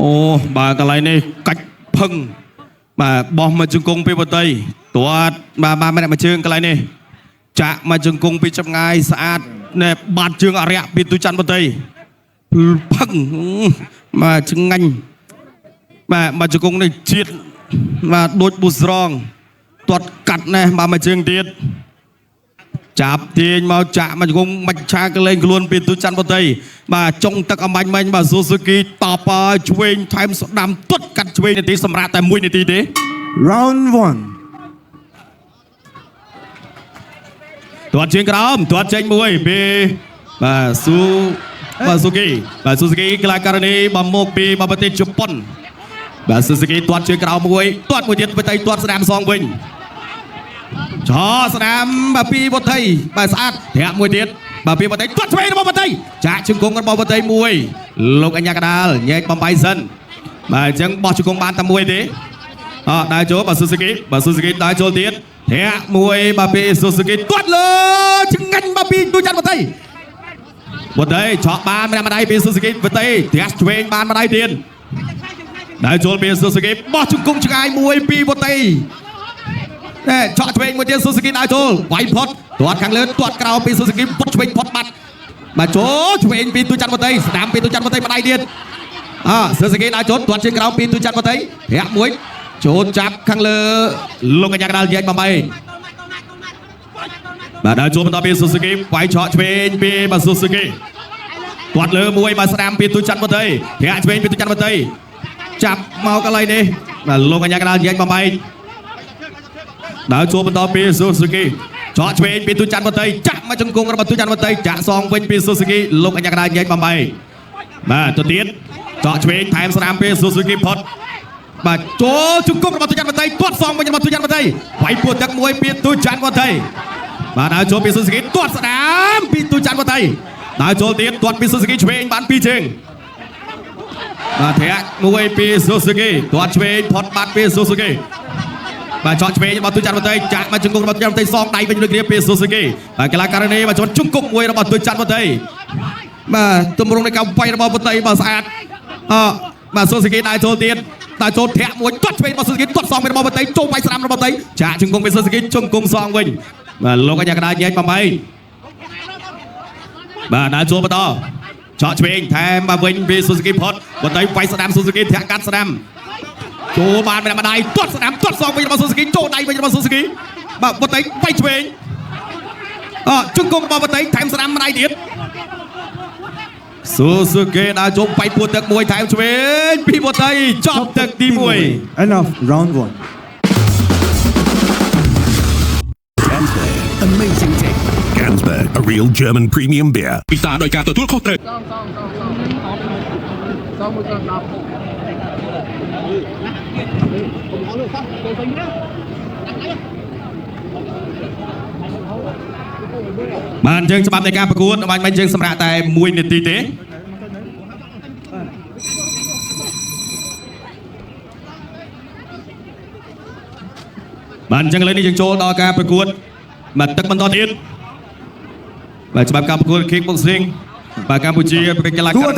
Ồ, bà cái này này cách phăng mà bom mà chừng cung pi bờ tây tuột bà mẹ mà chừng cái này này chạ mà chừng cung pi chập ngay sát nè bàn chừng ở rẹp pi tu chăn bờ tây phăng mà chừng ngành mà chừng cung này chết mà đôi bút rong tuột cắt này mà chừng tiệt chạp tiền mau chạm mà cũng mạch cha cái lên luôn bị tu chăn vào tay mà trong tất cả mạnh mà Suzuki tập chuyên time đam tuất cắt chuyên này tí sầm ra tại mũi này tí thế Round 1. tuột trên cái tuột trên mũi bị mà Suzuki cái lại cái này bằng một bị mà bật chụp pon và Suzuki tuột trên cái mũi tiết với tay tuột đam song bình cho Sam bà pi bột thầy bà sát thẹn mùi tiết bà pi bột thầy tuột về nó bột thầy trả trứng cung con bột thầy mùi lúc anh nhạc đà nhảy bom bay dân bà chẳng bỏ trứng cung ban tầm mùi thế đại chỗ bà Suzuki đại chỗ tiết thẹn mùi bà pi Suzuki tuột lên trứng ngành bà pi đuôi chân bột thầy cho ban mà đây pi Suzuki bột thầy thẹn về ban mà đây tiền đại chỗ pi Suzuki bỏ trứng cung trứng ai mùi pi bột thầy nè chọn chuyện một tiếng Suzuki đại thôi quay phốt tuột kháng lớn tuột cao pi Suzuki phốt chuyện phốt mặt mà chỗ chuyện pi tu chăn vào tay đám pi tu chăn vào tay mà đại điên Suzuki đại chốt tuột trên cao pi tu chăn vào tay hẹ muối chốt chắp kháng lớn lúc cái nhạc đào dạy mà bay mà đại chốt pi Suzuki quay chọn chuyện pi mà Suzuki tuột lơ muối mà đám pi tu chăn vào tay hẹ chuyện pi tu chăn vào tay chắp mau cái này đi mà lúc cái nhạc đào dạy mà bay đã chua bên đó pi Suzuki cho chuyện pi tu chăn vào tay chạm mà chân cung ra tu chăn vào tay chạm song bên pi Suzuki lúc anh nhạc đài nhảy bầm bay mà tôi tiến cho chuyện time slam pi Suzuki phật mà chỗ chân cung ra tu chăn vào tay tuột song bên tu chăn vào tay quay buộc đặc môi pi tu chăn vào tay mà đã chua pi Suzuki tuột đám pi tu chăn vào tay đã chua tiến tuột pi Suzuki chuyện bán pi chừng mà thế môi pi Suzuki tuột chuyện phật bán pi Suzuki và chọn về nhưng mà tôi chặn vào tay chạm mà chung cung vào tay song đẩy về những người phía Suzuki và cái lá cà này mà chọn chung cung mùi nó bảo tôi chặn vào tay mà tôi muốn này cao bay nó vào tay mà sát mà Suzuki đại chốt thẹn mùi tuột về mà Suzuki tuột song về nó vào tay chung bay slam nó vào tay chạm chung cung với Suzuki chung cung song mình và lúc cái nhà cái nhảy mà bay và đại chốt vào to chọn về thêm mà vinh vì Suzuki phốt vào tay bay slam Suzuki thẹn cắt slam chỗ bàn mà đây tuột slam tuột song với Suzuki chỗ đây với Suzuki mà một tay bay về chung cung vào một tay thêm slam mà đâyទៀត Suzuki đã chụp bay buộcទឹកមួយថែមឆ្វេងពីបតីចប់ទឹកទី1 Enough. Round 1. Gansberg, amazing taste. Gansberg, a real German premium beer. ពិសាដោយការទទួលខុសត្រូវ bạn chơiច្បាប់នៃការប្រកួតបាញ់មិនយើងសម្រាប់តែ1នាទីទេបានអញ្ចឹងឥឡូវនេះយើងចូលដល់ការប្រកួតមកទឹកបន្តទៀតបាទច្បាប់ការប្រកួត Kickboxing បាទកម្ពុជាប្រកួតកីឡាកាត់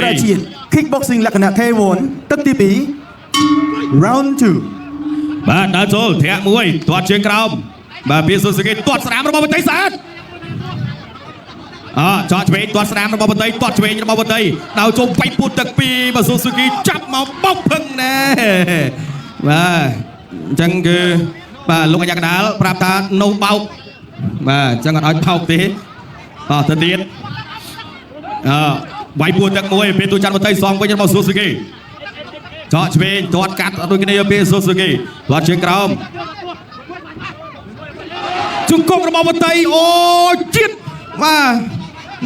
Kickboxing លក្ខណៈ K1 ទឹកទី2 Round 2 បាទដើរចូលធាក់មួយទាត់ជើងក្រោមបាទពី Suzuki ទាត់ស្រាមរបស់បតីស្អាតចោឆ្វេងទាត់ស្រាមរបស់បតីទាត់ឆ្វេងរបស់បតីដល់ចូលបាញ់ពួតទឹកពីបាទ Suzuki ចាប់មកបោកភឹងណែបាទអញ្ចឹងគឺបាទលោកអាយ៉ាកដាលប្រាប់ថានៅបោកបាទអញ្ចឹងអត់ឲ្យបោកទេទៅទៀតវាយពួតទឹកមួយពីទូច័ន្ទបតីសងវិញរបស់ Suzuki ចោឆ្វេងទាត់កាត់ដូចគ្នាពី Suzuki ទាត់ជើងក្រោមជង្គង់របស់បតីអូជាតិបាទ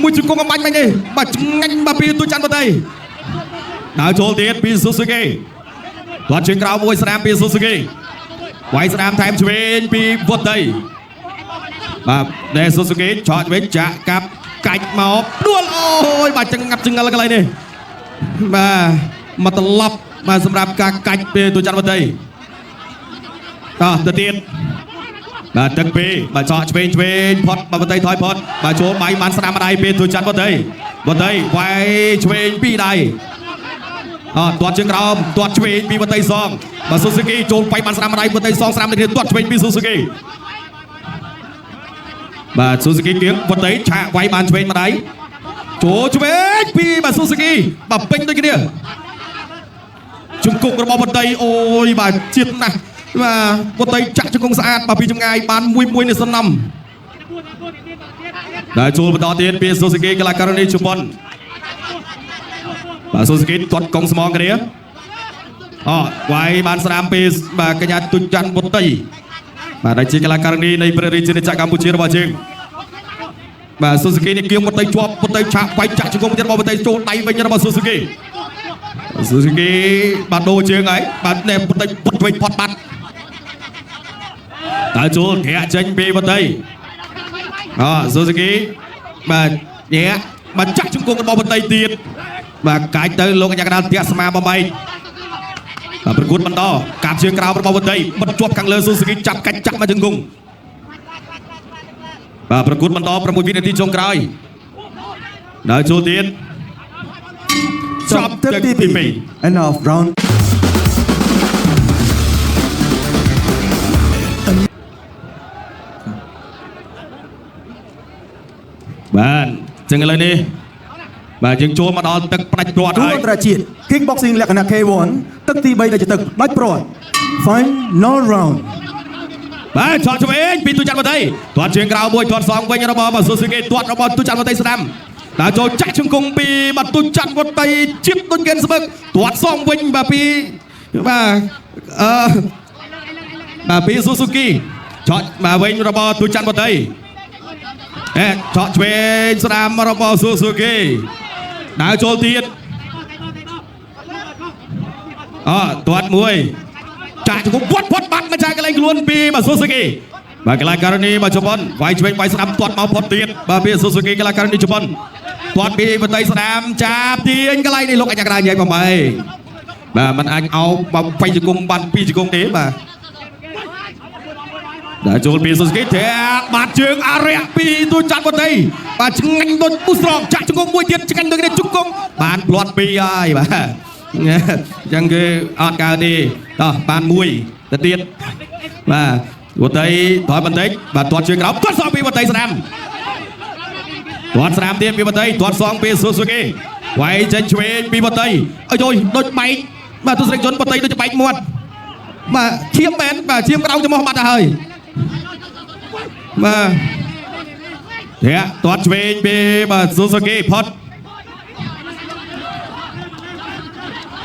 មួយជង្គង់អំបញ្ញមិញទេបាទឆ្ងាញ់បាទពីទូច័ន្ទបតីដើរចូលទៀតពី Suzuki ទាត់ជើងក្រោមមួយស្រាមពី Suzuki វាយស្រាមថែមឆ្វេងពីបតីបាទដែល Suzuki ចោឆ្វេងចាក់កាប់កាច់មកដួលអូយបាទចង្អាប់ចង្អិលកន្លែងនេះបាទមកត្រឡប់បាទសម្រាប់ការកាច់ពីទូច័ន្ទបតីទៅទៀតបាទទឹកពីបាទចោឆ្វេងផុតបាទបតីថយផុតបាទចូលបាយបានស្ដាំដៃពីទូច័ន្ទបតីវាយឆ្វេងពីដៃ ទាត់ជើងក្រោមទាត់ឆ្វេងពីបន្ទៃសងបាទស៊ូស៊ូគីចូលបាយបានស្រាំម្ដាយបន្ទៃសងស្រាំនេះទាត់ឆ្វេងពីស៊ូស៊ូគីបាទស៊ូស៊ូគីគៀងបន្ទៃឆាកវាយបានឆ្វេងម្ដាយចូលឆ្វេងពីបាទស៊ូស៊ូគីបាទពេញដូចគ្នាជង្គង់របស់បន្ទៃអូយបាទជាតិណាស់បាទបន្ទៃចាក់ជង្គង់ស្អាតបាទពីចម្ងាយបានមួយនេះសំណំដែលចូលបន្តទៀតពីស៊ូស៊ូគីកីឡាករនេះជប៉ុនបាទស៊ូស៊ូគីទាត់កងស្មងគ្នាវាយបានស្រាមពីបាទកញ្ញាទុចច័ន្ទបុត្រីបាទដែលជាកីឡាករនេះនៃព្រះរាជាណាចក្រកម្ពុជារបស់យើងបាទស៊ូស៊ូគីនេះគៀងបុត្រីជាប់បុត្រីឆាក់វាយចាក់ជង្គង់ទៀតរបស់បុត្រីចូលដៃវិញរបស់ស៊ូស៊ូគីបាទដូរជើងហើយបាទនេះបុត្រីពុតវិញផត់បាត់តែចូលធាក់ចេញពីបុត្រីស៊ូស៊ូគីបាទញ៉ែបាទចាក់ជង្គង់របស់បុត្រីទៀតបាទកាច់ទៅលោកកញ្ញាកណ្ដាលផ្ទះស្មាបំបីប្រកួតបន្តកាប់ជើងក្រោមរបស់បុត្រីបិទជាប់ខាងលើស៊ូស៊ូគីចាប់កាច់ចាក់មកជង្គង់បាទប្រកួតបន្ត6វិនាទីចុងក្រោយដល់ចូលទៀតចប់ទឹកទី2 end of round បាទចឹងឥឡូវនេះបាទយើងចូលមកដល់ទឹកផ្ដាច់ព្រាត់ហើយអន្តរជាតិ Kickboxing លក្ខណៈ K1 ទឹកទី3ដែលជាទឹកផ្ដាច់ព្រាត់ Final round បាទឆក់ឆ្វេងពីទូច័ន្ទវតីទាត់ជើងក្រោមមួយទាត់សងវិញរបស់ស៊ូស៊ូគីទាត់របស់ទូច័ន្ទវតីស្ដាំដល់ចូលចាក់ជង្គង់ពីបាទទូច័ន្ទវតីជិបដូចគេស្បឹកទាត់សងវិញបាទពីបាទពីស៊ូស៊ូគីឆក់បាទវិញរបស់ទូច័ន្ទវតីឆក់ឆ្វេងស្ដាំរបស់ស៊ូស៊ូគីដល់ចូលទៀតទាត់មួយចាក់ជង្គង់វត្តបាត់មកចាក់កន្លែងខ្លួនពីបាទស៊ូស៊ូគីបាទកីឡាករនេះបាទជប៉ុនវាយឆ្វេងវាយស្ដាំទាត់មកផុតទៀតបាទពីស៊ូស៊ូគីកីឡាករនេះជប៉ុនទាត់ពីបន្ទៃស្ដាំចាប់ទាញកន្លែងនេះលោកអញ្ញាកណ្ដាលញ៉ៃបំបីបាទมันអាចអោបបាញ់ជង្គង់បាន2ជង្គង់ទេបាទដល់ចូលពីស៊ូស៊ូគីធាក់បាត់ជើងអារៈពីទូច័ន្ទវតីបាទឆ្ងាញ់ដូចពុះស្រងចាក់ជង្គង់មួយទៀតឆ្ងាញ់ដូចនេះជង្គង់បានផ្លាត់2ហើយបាទអញ្ចឹងគឺអត់កើតទេបានមួយទៅទៀតបាទវតីថយបន្តិចបាទទាត់ជើងក្រោមទាត់សងពីវតីស្ដាំទាត់ស្ដាំទៀតពីវតីទាត់សងពីស៊ូស៊ូគីវាយចេញឆ្វេងពីវតីអើយដូចបែកបាទទស្សនិកជនវតីដូចបែកមាត់បាទឈាមមែនបាទឈាមក្រោមចំហបាត់ទៅហើយបាទទាត់ឆ្វេងពីបាទស៊ូស៊ូគីផុត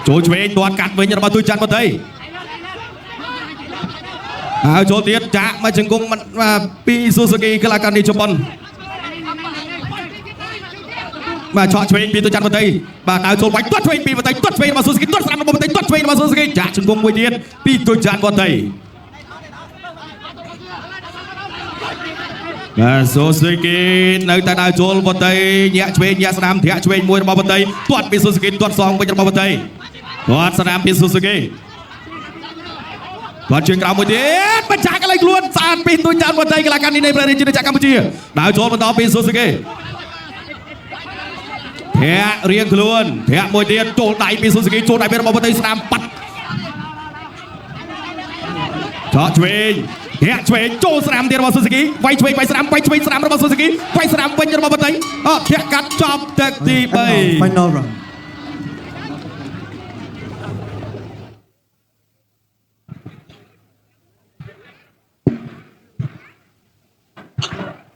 ចូលឆ្វេងទាត់កាត់វិញរបស់ទូច័ន្ទវតីហើយចូលទៀតចាក់មកជង្គង់ពីស៊ូស៊ូគីកីឡាករនេះជប៉ុនបាទឆក់ឆ្វេងពីទូច័ន្ទវតីបាទដើរចូលវាយទាត់ឆ្វេងពីវតីទាត់ឆ្វេងរបស់ស៊ូស៊ូគីទាត់ស្ដាំរបស់វតីទាត់ឆ្វេងរបស់ស៊ូស៊ូគីចាក់ជង្គង់មួយទៀតពីទូច័ន្ទវតីបាទស៊ូស៊ូគីនៅតែដើរចូលវតីញាក់ឆ្វេងញាក់ស្ដាំធាក់ឆ្វេងមួយរបស់វតីទាត់ពីស៊ូស៊ូគីទាត់សងវិញរបស់វតីទាត់ស្ដាំពីស៊ូស៊ូគីគាត់ជើងក្រោមមួយទៀតបញ្ចាក់កន្លែងខ្លួនស្អាតពីទូច័ន្ទវតីកីឡាករនេះនៃព្រះរាជាណាចក្រកម្ពុជាដើរចូលបន្តពីស៊ូស៊ូគីធាក់រៀងខ្លួនធាក់មួយទៀតចូលដៃពីស៊ូស៊ូគីចូលដៃពីរបស់វតីស្ដាំប៉ាត់ឆក់ឆ្វេងធាក់ឆ្វេងចូលស្ដាំទៀតរបស់ស៊ូស៊ូគីវាយឆ្វេងវាយស្ដាំវាយឆ្វេងស្ដាំរបស់ស៊ូស៊ូគីវាយស្ដាំវិញរបស់វតីធាក់កាត់ចប់ទឹកទី3 Final round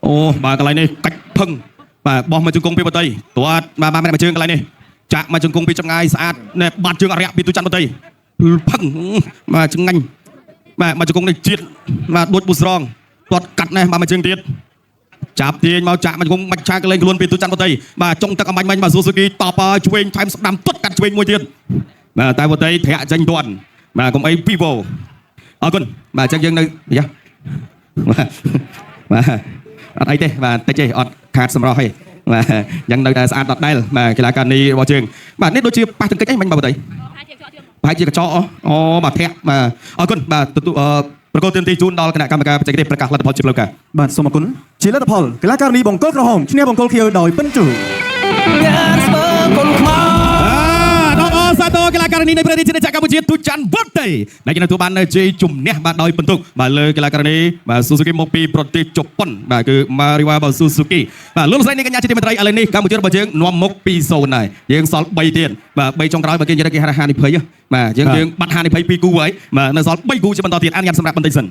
អូបាទកន្លែងនេះកាច់ផឹងបាទបោះមកជង្គង់ពីបតីទាត់បាទមកជើងកន្លែងនេះចាក់មកជង្គង់ពីចម្ងាយស្អាតនេះបាត់ជើងអរិយពីទូច័ន្ទបតីផឹងបាទឆ្ងាញ់បាទមកជង្គង់នេះជាតិបាទដូចបុស្រងទាត់កាត់នេះបាទមកជើងទៀតចាប់ទាញមកចាក់មកជង្គង់មកឆាកន្លែងខ្លួនពីទូច័ន្ទបតីបាទចុងទឹកអំបញ្ញមិញបាទស៊ូស៊ូគីតបឆ្វេងថែមស្ដាំទាត់កាត់ឆ្វេងមួយទៀតបាទតែបតីធាក់ចេញទាន់បាទកុំអីពីវអរគុណបាទអញ្ចឹងយើងនៅយ៉ាបាទអត់អីទេបាទតិចទេអត់ខាតសម្រស់ទេបាទយ៉ាងនៅតែស្អាតដដែលបាទកីឡាករនេះរបស់យើងបាទនេះដូចជាប៉ះទង្គិចអីមិញបាទបតីប្រហែលជាកញ្ចក់អូបាទធាក់បាទអរគុណបាទទទួលប្រកួតទាមទារជូនដល់គណៈកម្មការបច្ចេកទេសប្រកាសលទ្ធផលជាផ្លូវការបាទសូមអរគុណជាលទ្ធផលកីឡាករនេះបង្គោលក្រហមឈ្នះបង្គោលខៀវដោយពិនជូបាទអរ សាទរកីឡាករនេះនៃប្រទេសជាតិកម្ពុជាទូចច័ន្ទវុតទេដែលគេទទួលបាននៅជ័យជំនះបាទដោយពិន្ទុបាទលើកីឡាករនេះបាទ Suzuki មកពីប្រទេសជប៉ុនបាទគឺ Mariwa Suzuki បាទលោកស្រីនេះកញ្ញាជាទីមេត្រីឥឡូវនេះកម្ពុជារបស់យើងនាំមុខ 2-0 ហើយយើងសល់3ទៀតបាទ3ចុងក្រោយបើគេនិយាយគេហៅហានិភ័យបាទយើងបាត់ហានិភ័យ2គូហើយបាទនៅសល់3គូជាបន្តទៀតអនុញ្ញាតសម្រាប់បន្តិចសិន